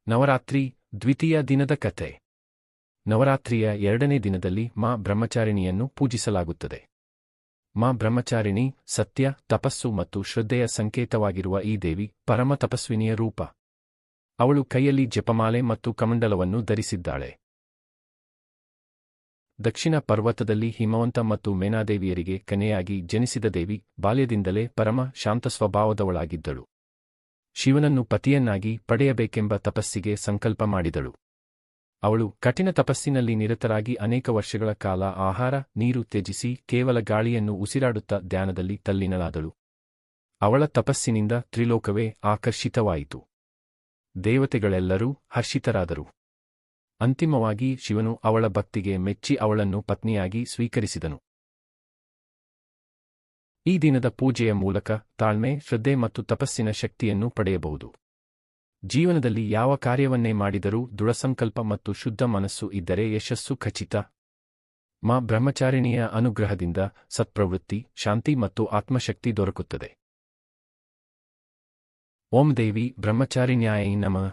ನವರಾತ್ರಿ ದ್ವಿತೀಯ ದಿನದ ಕಥೆ. ನವರಾತ್ರಿಯ 2ನೇ ದಿನದಲ್ಲಿ ಮಾ ಬ್ರಹ್ಮಚಾರಿಣಿಯನ್ನು ಪೂಜಿಸಲಾಗುತ್ತದೆ. ಮಾ ಬ್ರಹ್ಮಚಾರಿಣಿ ಸತ್ಯ, ತಪಸ್ಸು ಮತ್ತು ಶ್ರದ್ಧೆಯ ಸಂಕೇತವಾಗಿರುವ ಈ ದೇವಿ ಪರಮ ತಪಸ್ವಿನಿಯ ರೂಪ. ಅವಳು ಕೈಯಲ್ಲಿ ಜಪಮಾಲೆ ಮತ್ತು ಕಮಂಡಲವನ್ನು ಧರಿಸಿದ್ದಾಳೆ. ದಕ್ಷಿಣ ಪರ್ವತದಲ್ಲಿ ಹಿಮವಂತ ಮತ್ತು ಮೇನಾದೇವಿಯರಿಗೆ ಕನ್ಯೆಯಾಗಿ ಜನಿಸಿದ ದೇವಿ ಬಾಲ್ಯದಿಂದಲೇ ಪರಮ ಶಾಂತ ಸ್ವಭಾವದವಳಾಗಿದ್ದಳು. ಶಿವನನ್ನು ಪತಿಯನ್ನಾಗಿ ಪಡೆಯಬೇಕೆಂಬ ತಪಸ್ಸಿಗೆ ಸಂಕಲ್ಪ ಮಾಡಿದಳು. ಅವಳು ಕಠಿಣ ತಪಸ್ಸಿನಲ್ಲಿ ನಿರತರಾಗಿ ಅನೇಕ ವರ್ಷಗಳ ಕಾಲ ಆಹಾರ ನೀರು ತ್ಯಜಿಸಿ ಕೇವಲ ಗಾಳಿಯನ್ನು ಉಸಿರಾಡುತ್ತಾ ಧ್ಯಾನದಲ್ಲಿ ತಲ್ಲೀನಳಾದಳು. ಅವಳ ತಪಸ್ಸಿನಿಂದ ತ್ರಿಲೋಕವೇ ಆಕರ್ಷಿತವಾಯಿತು. ದೇವತೆಗಳೆಲ್ಲರೂ ಹರ್ಷಿತರಾದರು. ಅಂತಿಮವಾಗಿ ಶಿವನು ಅವಳ ಭಕ್ತಿಗೆ ಮೆಚ್ಚಿ ಅವಳನ್ನು ಪತ್ನಿಯಾಗಿ ಸ್ವೀಕರಿಸಿದನು. ಈ ದಿನದ ಪೂಜೆಯ ಮೂಲಕ ತಾಳ್ಮೆ, ಶ್ರದ್ಧೆ ಮತ್ತು ತಪಸ್ಸಿನ ಶಕ್ತಿಯನ್ನು ಪಡೆಯಬಹುದು. ಜೀವನದಲ್ಲಿ ಯಾವ ಕಾರ್ಯವನ್ನೇ ಮಾಡಿದರೂ ದೃಢಸಂಕಲ್ಪ ಮತ್ತು ಶುದ್ಧ ಮನಸ್ಸು ಇದ್ದರೆ ಯಶಸ್ಸು ಖಚಿತ. ಮಾ ಬ್ರಹ್ಮಚಾರಿಣಿಯ ಅನುಗ್ರಹದಿಂದ ಸತ್ಪ್ರವೃತ್ತಿ, ಶಾಂತಿ ಮತ್ತು ಆತ್ಮಶಕ್ತಿ ದೊರಕುತ್ತದೆ. ಓಂ ದೇವಿ ಬ್ರಹ್ಮಚಾರಿಣ್ಯಾಯ ನಮಃ.